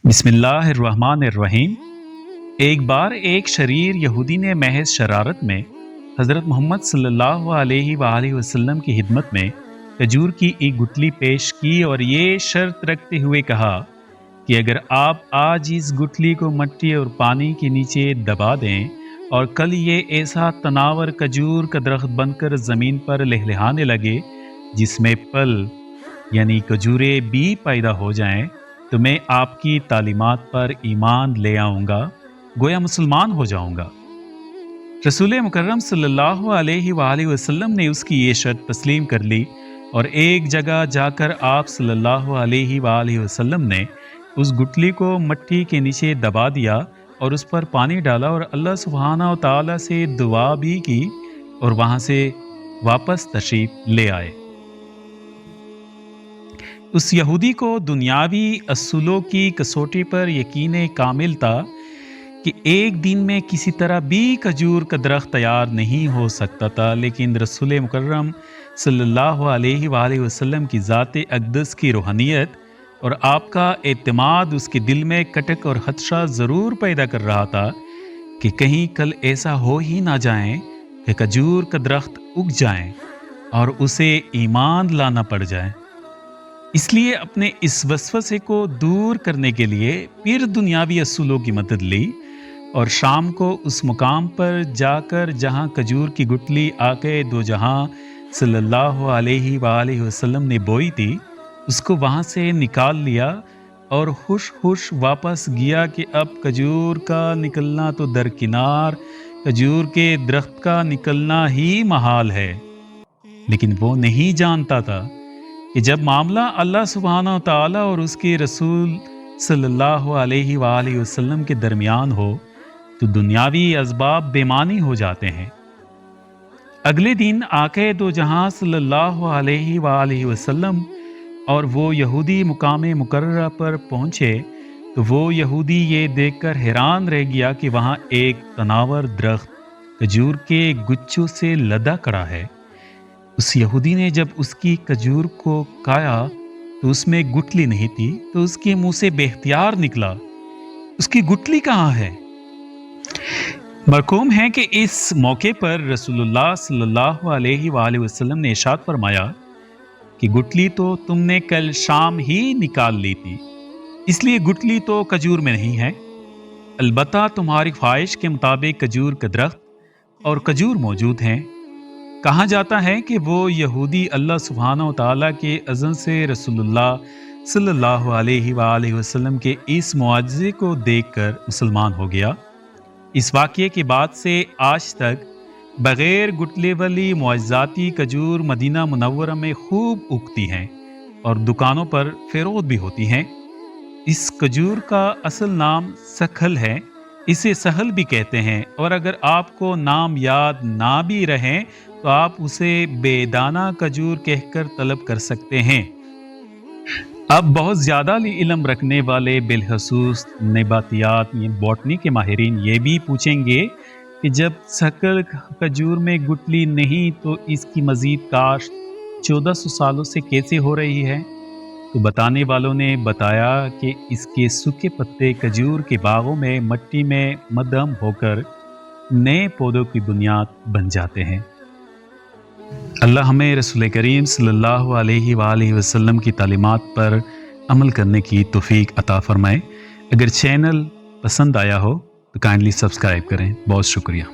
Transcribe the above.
बिस्मिल्लाहिर्रहमानिर्रहीम। एक बार एक शरीर यहूदी ने महज शरारत में हज़रत मोहम्मद सल्लल्लाहु अलैहि वसल्लम की खिदमत में खजूर की एक गुठली पेश की और ये शर्त रखते हुए कहा कि अगर आप आज इस गुठली को मिट्टी और पानी के नीचे दबा दें और कल ये ऐसा तनावर खजूर का दरख्त बनकर ज़मीन पर लहलहाने लगे जिसमें फल यानी खजूरें भी पैदा हो जाएं, तो मैं आपकी तालीमात पर ईमान ले आऊँगा, गोया मुसलमान हो जाऊँगा। रसूल मुकर्रम सल्लल्लाहु अलैहि वसल्लम ने उसकी ये शर्त तस्लीम कर ली और एक जगह जाकर आप सल्लल्लाहु अलैहि वसल्लम ने उस गुठली को मिट्टी के नीचे दबा दिया और उस पर पानी डाला और अल्लाह सुब्हाना व तआला से दुआ भी की और वहाँ से वापस तशरीफ़ ले आए। उस यहूदी को दुनियावी असूलों की कसौटी पर यकीन कामिल था कि एक दिन में किसी तरह भी खजूर का दरख्त तैयार नहीं हो सकता था, लेकिन रसूल मुकर्रम सल्लल्लाहु अलैहि वसल्लम की ज़ात अक़दस की रूहानियत और आपका एतमाद उसके दिल में कटक और खदशा ज़रूर पैदा कर रहा था कि कहीं कल ऐसा हो ही ना जाए कि खजूर का दरख्त उग जाए और उसे ईमान लाना पड़ जाए। इसलिए अपने इस वसवसे को दूर करने के लिए फिर दुनियावी असूलों की मदद ली और शाम को उस मुकाम पर जाकर जहां खजूर की गुठली आके दो जहां सल्लल्लाहु अलैहि वसल्लम ने बोई थी, उसको वहां से निकाल लिया और खुश खुश वापस गया कि अब खजूर का निकलना तो दरकिनार, खजूर के दरख्त का निकलना ही महाल है। लेकिन वो नहीं जानता था कि जब मामला अल्लाह सुब्हाना व तआला और उसके रसूल सल्लल्लाहु अलैहि वसल्लम के दरमियान हो तो दुनियावी असबाब बेमानी हो जाते हैं। अगले दिन आके दो जहां सल्लल्लाहु अलैहि वसल्लम और वो यहूदी मुकाम मुकर्ररा पर पहुंचे तो वो यहूदी ये देखकर हैरान रह गया कि वहां एक तनावर दरख्त खजूर के गुच्छों से लदा खड़ा है। उस यहूदी ने जब उसकी खजूर को खाया तो उसमें गुठली नहीं थी, तो उसके मुंह से बेख्तियार निकला, उसकी गुठली कहाँ है? मरकूम है कि इस मौके पर रसूलुल्लाह सल्लल्लाहु अलैहि वसल्लम ने इरशाद फरमाया कि गुठली तो तुमने कल शाम ही निकाल ली थी, इसलिए गुठली तो खजूर में नहीं है। अलबत्ता तुम्हारी ख्वाहिश के मुताबिक खजूर का दरख्त और खजूर मौजूद हैं। कहा जाता है कि वो यहूदी अल्लाह सुब्हाना व तआला के अज़न से रसूलुल्लाह सल्लल्लाहु अलैहि वसल्लम के इस मुआजिज़े को देखकर मुसलमान हो गया। इस वाक़ये के बाद से आज तक बग़ैर गुठले वाली मुआजिज़ाती खजूर मदीना मुनव्वरा में खूब उगती हैं और दुकानों पर फ़रोख्त भी होती हैं। इस खजूर का असल नाम सखल है, इसे सहल भी कहते हैं, और अगर आपको नाम याद ना भी रहें तो आप उसे बेदाना खजूर कहकर तलब कर सकते हैं। अब बहुत ज़्यादा इल्म रखने वाले बिलखसूस नबातियात बॉटनी के माहिरीन ये भी पूछेंगे कि जब सकल खजूर में गुठली नहीं तो इसकी मज़ीद काश्त 1400 सालों से कैसे हो रही है? तो बताने वालों ने बताया कि इसके सूखे पत्ते खजूर के बागों में मिट्टी में मदम होकर नए पौधों की बुनियाद बन जाते हैं। अल्लाह हमें रसूल करीम सल्लल्लाहु अलैहि वसल्लम की तालीमात पर अमल करने की तौफीक अता फरमाए। अगर चैनल पसंद आया हो तो काइंडली सब्सक्राइब करें। बहुत शुक्रिया।